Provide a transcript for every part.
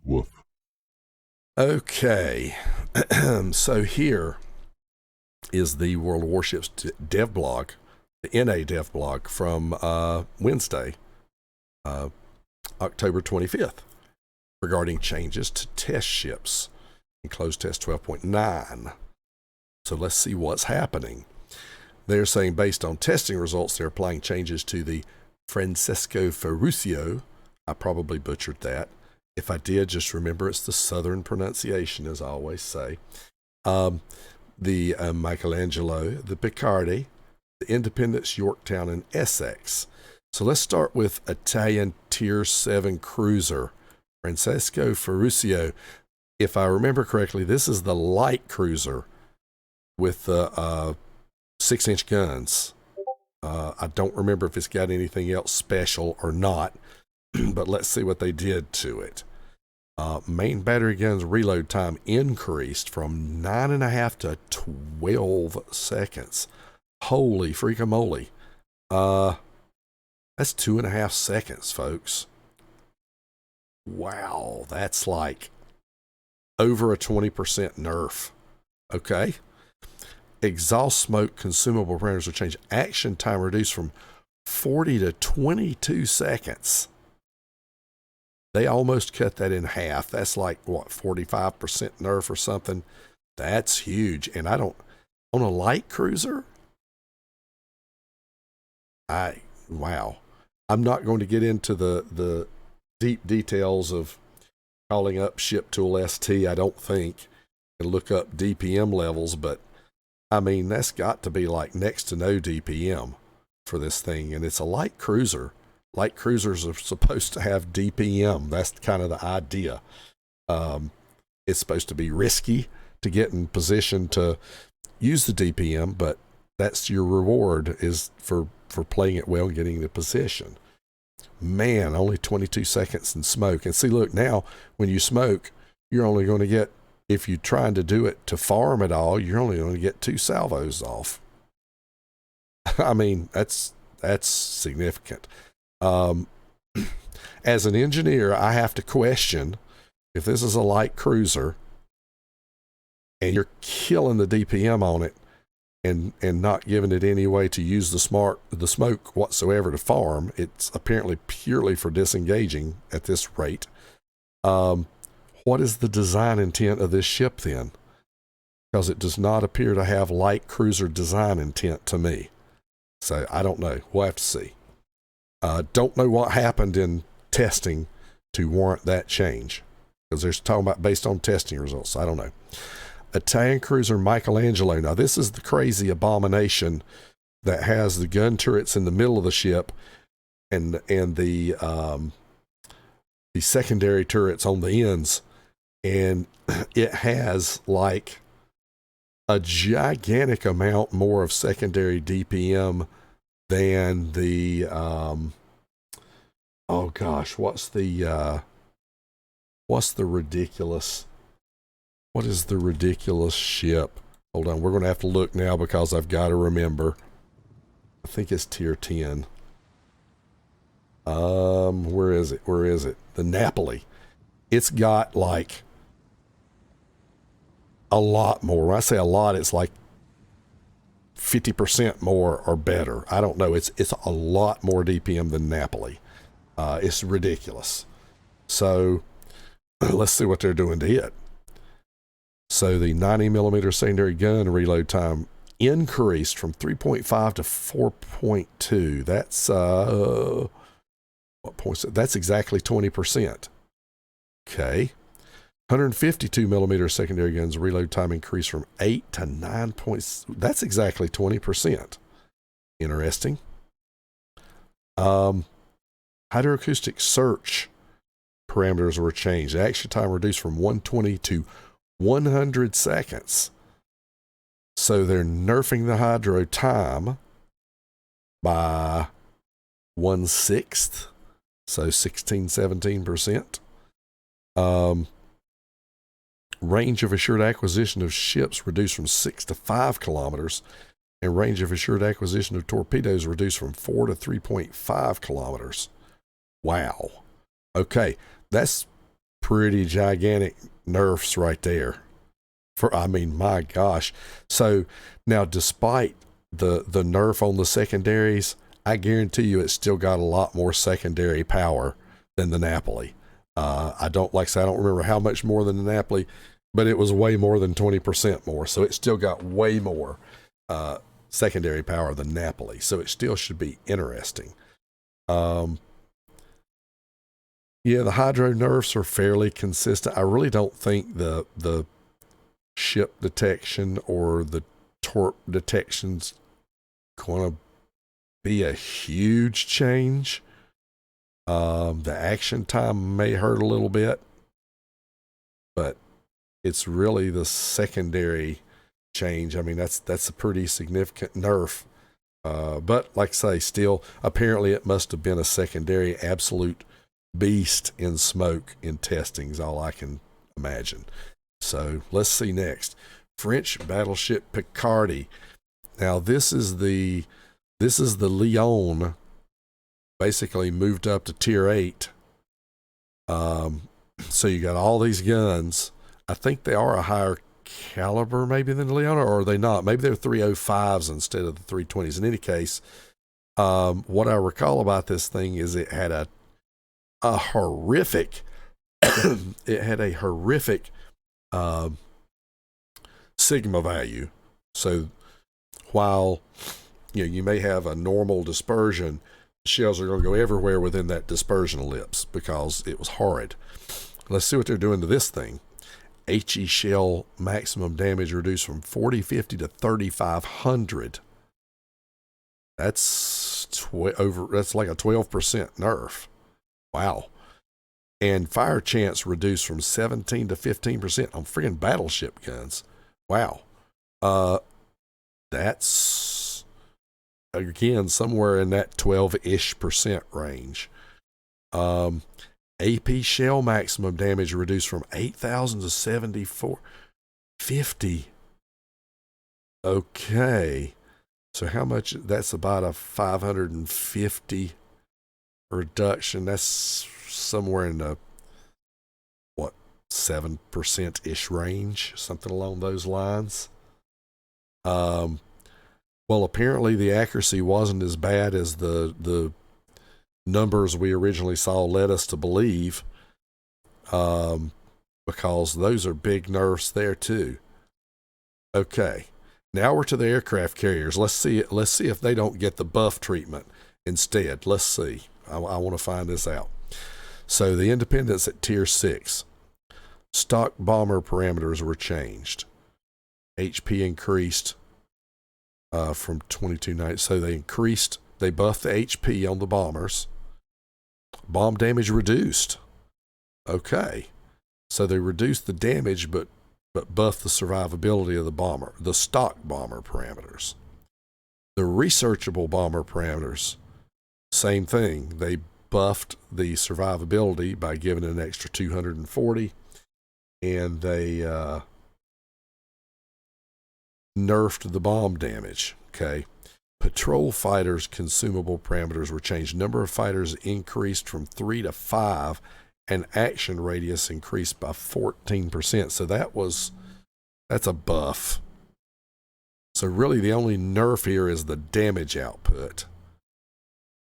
Woof. Okay, so here is the World of Warships DevBlog, the NA DevBlog from Wednesday, October 25th, regarding changes to test ships in closed test 12.9. So let's see what's happening. They're saying based on testing results, they're applying changes to the Francesco Ferruccio. I probably butchered that. If I did, just remember it's the southern pronunciation, as I always say. The Michelangelo, the Picardie, the Independence, Yorktown, and Essex. So let's start with Italian Tier 7 cruiser, Francesco Ferruccio. If I remember correctly, this is the light cruiser with the 6-inch guns. I don't remember if it's got anything else special or not, but let's see what they did to it. Main battery guns reload time increased from 9.5 to 12 seconds. Holy freaking-moly. That's 2.5 seconds, folks. Wow, that's like over a 20% nerf. Okay. Exhaust smoke consumable parameters will change. Action time reduced from 40 to 22 seconds. They almost cut that in half. That's like, what, 45% nerf or something? That's huge. And I don't, on a light cruiser? Wow. I'm not going to get into the deep details of calling up Ship Tool ST, I don't think, and look up DPM levels, but I mean, that's got to be like next to no DPM for this thing. And it's a light cruiser. Light cruisers are supposed to have DPM. That's kind of the idea. It's supposed to be risky to get in position to use the DPM, but that's your reward is for playing it well and getting the position. Man, only 22 seconds in smoke. And see, look, now when you smoke, you're only going to get, if you're trying to do it to farm at all, you're only going to get 2 salvos off. I mean, that's significant. As an engineer, I have to question if this is a light cruiser and you're killing the DPM on it and not giving it any way to use the smoke whatsoever to farm. It's apparently purely for disengaging at this rate. What is the design intent of this ship then? Because it does not appear to have light cruiser design intent to me. So I don't know. We'll have to see. Don't know what happened in testing to warrant that change, because they're talking about based on testing results. I don't know. Italian cruiser Michelangelo. Now this is the crazy abomination that has the gun turrets in the middle of the ship and the secondary turrets on the ends, and it has like a gigantic amount more of secondary DPM than the oh gosh, what's the ridiculous, what is the ridiculous ship? Hold on, we're going to have to look now because I've got to remember. I think it's tier 10. Where is it? The Napoli. It's got like a lot more. When I say a lot, it's like 50% more or better. I don't know. It's a lot more DPM than Napoli. It's ridiculous. So let's see what they're doing to it. So the 90mm secondary gun reload time increased from 3.5 to 4.2. That's what points? That's exactly 20%. Okay. 152mm secondary guns reload time increased from 8 to 9 points. That's exactly 20%. Interesting. Hydroacoustic search parameters were changed. Action time reduced from 120 to 100 seconds. So they're nerfing the hydro time by 1/6, so 16-17%. Range of assured acquisition of ships reduced from 6 to 5 kilometers, and range of assured acquisition of torpedoes reduced from 4 to 3.5 kilometers. Wow. Okay, that's pretty gigantic nerfs right there. I mean, my gosh. So now, despite the nerf on the secondaries, I guarantee you it's still got a lot more secondary power than the Napoli. I don't remember how much more than the Napoli, but it was way more than 20% more. So it still got way more secondary power than Napoli. So it still should be interesting. Yeah, the hydro nerfs are fairly consistent. I really don't think the ship detection or the torp detection's going to be a huge change. The action time may hurt a little bit, but it's really the secondary change. I mean, that's a pretty significant nerf. But like I say, still, apparently it must have been a secondary absolute beast in smoke in testing is all I can imagine. So let's see next. French battleship Picardie. Now this is the Lyon, basically moved up to tier 8. So you got all these guns. I think they are a higher caliber maybe than the Lyon, or are they not? Maybe they're 305s instead of the 320s. In any case, what I recall about this thing is it had a horrific sigma value. So while you may have a normal dispersion, shells are going to go everywhere within that dispersion ellipse because it was horrid. Let's see what they're doing to this thing. HE shell maximum damage reduced from 4050 to 3500. That's like a 12% nerf. Wow. And fire chance reduced from 17 to 15% on friggin' battleship guns. Wow. That's again somewhere in that 12-ish% range. AP shell maximum damage reduced from 8,000 to 7,450. Okay. So how much? That's about a 550 reduction. That's somewhere in the 7%-ish range, something along those lines. Well, apparently the accuracy wasn't as bad as the numbers we originally saw led us to believe, because those are big nerfs there too. Okay, now we're to the aircraft carriers. Let's see if they don't get the buff treatment instead. Let's see. I want to find this out. So the Independence at tier 6. Stock bomber parameters were changed. HP increased from 2290. So they buffed the HP on the bombers. Bomb damage reduced. Okay. So they reduced the damage but buffed the survivability of the stock bomber parameters. The researchable bomber parameters, same thing. They buffed the survivability by giving it an extra 240, and they nerfed the bomb damage. Okay. Patrol fighters consumable parameters were changed. Number of fighters increased from 3 to 5, and action radius increased by 14%. So that's a buff. So really the only nerf here is the damage output,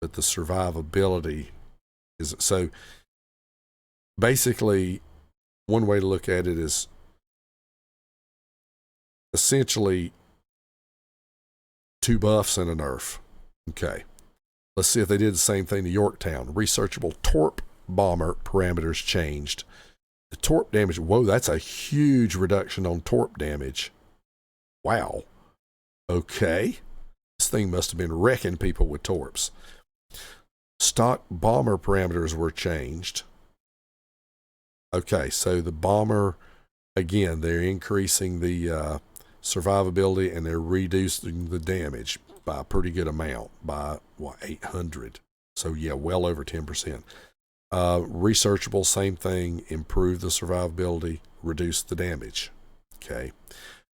but the survivability is. So basically one way to look at it is essentially 2 buffs and a nerf. Okay. Let's see if they did the same thing to Yorktown. Researchable torp bomber parameters changed. The torp damage, whoa, that's a huge reduction on torp damage. Wow. Okay. This thing must have been wrecking people with torps. Stock bomber parameters were changed. Okay, so the bomber, again, they're increasing the survivability, and they're reducing the damage by a pretty good amount, by 800. So yeah, well over 10%. Researchable, same thing, improve the survivability, reduce the damage. Okay.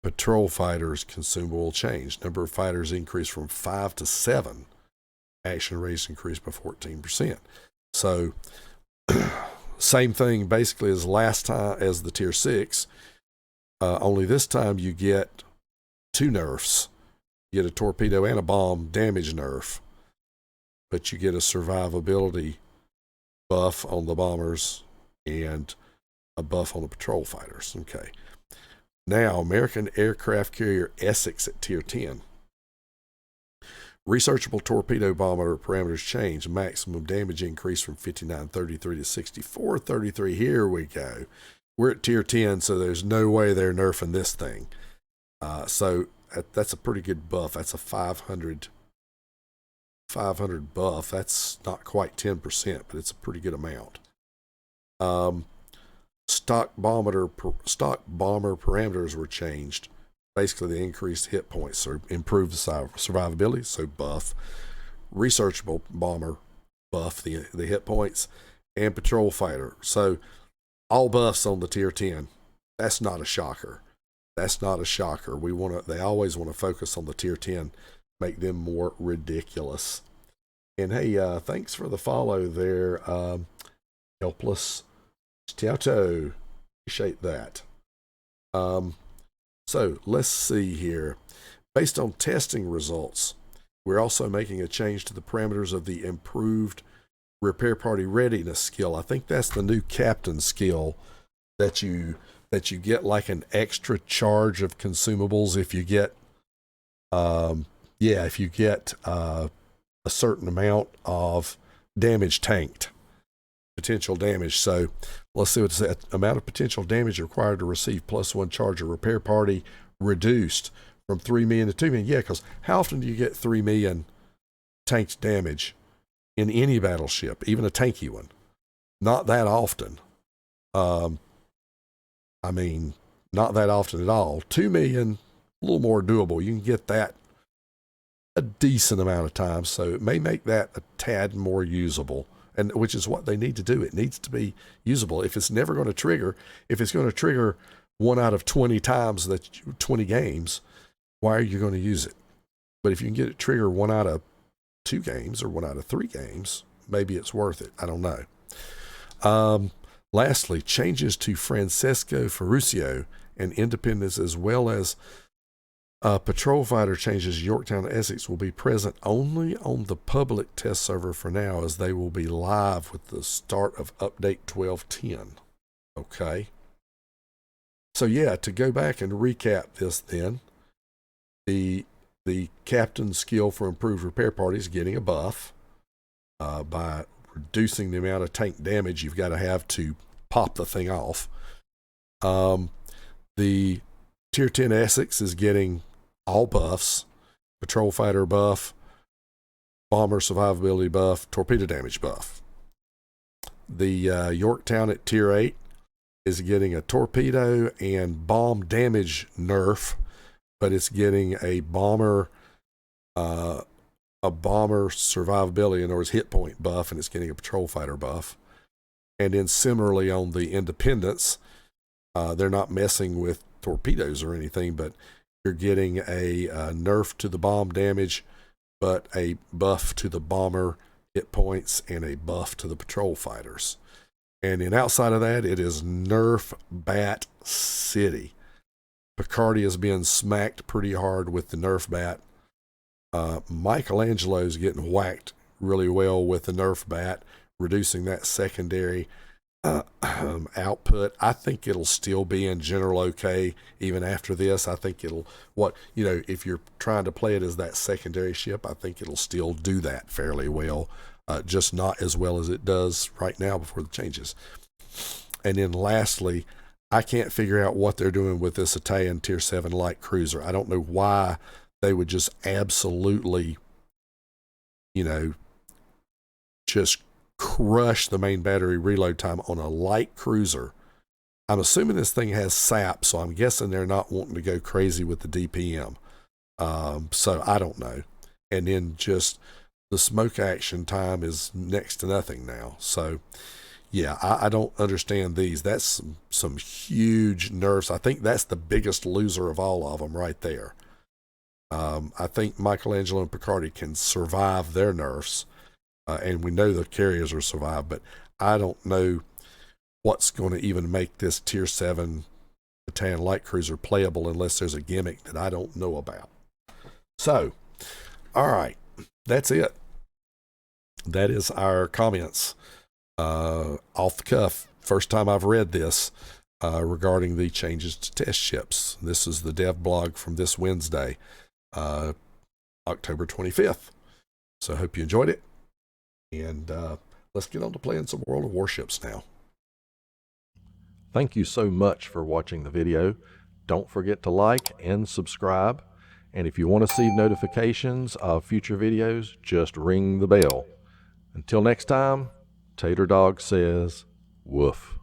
Patrol fighters consumable change. Number of fighters increased from 5 to 7. Action rates increased by 14%. So same thing basically as last time as the Tier 6, only this time you get 2 nerfs. You get a torpedo and a bomb damage nerf, but you get a survivability buff on the bombers and a buff on the patrol fighters. Okay. Now, American aircraft carrier Essex at Tier 10. Researchable torpedo bomber parameters change. Maximum damage increase from 5933 to 6433. Here we go. We're at Tier 10, so there's no way they're nerfing this thing. So that's a pretty good buff. That's a 500 buff. That's not quite 10%, but it's a pretty good amount. Stock bomber parameters were changed. Basically, they increased hit points or improved the survivability, so buff. Researchable bomber buff the hit points, and patrol fighter. So all buffs on the Tier 10. That's not a shocker. That's not a shocker. They always want to focus on the Tier 10, make them more ridiculous. And hey, thanks for the follow there, Helpless Stouto. Appreciate that. So let's see here. Based on testing results, we're also making a change to the parameters of the improved Repair Party Readiness skill. I think that's the new captain skill that you get like an extra charge of consumables if you get a certain amount of damage tanked. Potential damage. So let's see what it says. Amount of potential damage required to receive +1 charge of Repair Party reduced from 3 million to 2 million. Yeah, because how often do you get 3 million tanked damage in any battleship, even a tanky one? Not that often. Not that often at all. 2 million, a little more doable. You can get that a decent amount of times, so it may make that a tad more usable. And which is what they need to do. It needs to be usable. If it's never going to trigger, if it's going to trigger 1 out of 20 times, 20 games, why are you going to use it? But if you can get it trigger 1 out of 2 games or 1 out of 3 games, maybe it's worth it. I don't know. Lastly, changes to Francesco, Ferruccio, and Independence, as well as patrol fighter changes Yorktown and Essex will be present only on the public test server for now, as they will be live with the start of update 12.10. Okay. So yeah, to go back and recap this then, the captain skill for improved repair party is getting a buff by reducing the amount of tank damage you've got to have to pop the thing off. The Tier 10 Essex is getting all buffs: patrol fighter buff, bomber survivability buff, torpedo damage buff. The Yorktown at Tier 8 is getting a torpedo and bomb damage nerf, but it's getting a bomber survivability, in other words, hit point buff, and it's getting a patrol fighter buff. And then similarly on the Independence, they're not messing with torpedoes or anything, but you're getting a nerf to the bomb damage, but a buff to the bomber hit points and a buff to the patrol fighters. And then outside of that, it is Nerf Bat City. Picardie is being smacked pretty hard with the Nerf Bat. Michelangelo is getting whacked really well with the Nerf Bat, reducing that secondary output. I think it'll still be in general okay even after this. I think if you're trying to play it as that secondary ship, I think it'll still do that fairly well, just not as well as it does right now before the changes. And then lastly, I can't figure out what they're doing with this Italian Tier 7 light cruiser. I don't know why they would just absolutely, just crush the main battery reload time on a light cruiser. I'm assuming this thing has SAP, so I'm guessing they're not wanting to go crazy with the DPM. So I don't know. And then just the smoke action time is next to nothing now. So yeah, I don't understand these. That's some huge nerfs. I think that's the biggest loser of all of them right there. I think Michelangelo and Picardie can survive their nerfs. And we know the carriers will survive, but I don't know what's going to even make this Tier 7 Battalion Light Cruiser playable unless there's a gimmick that I don't know about. So, all right, that's it. That is our comments. Off the cuff, first time I've read this regarding the changes to test ships. This is the dev blog from this Wednesday, October 25th. So I hope you enjoyed it. And let's get on to playing some World of Warships now. Thank you so much for watching the video. Don't forget to like and subscribe. And if you want to see notifications of future videos, just ring the bell. Until next time, Tater Dawg says, woof.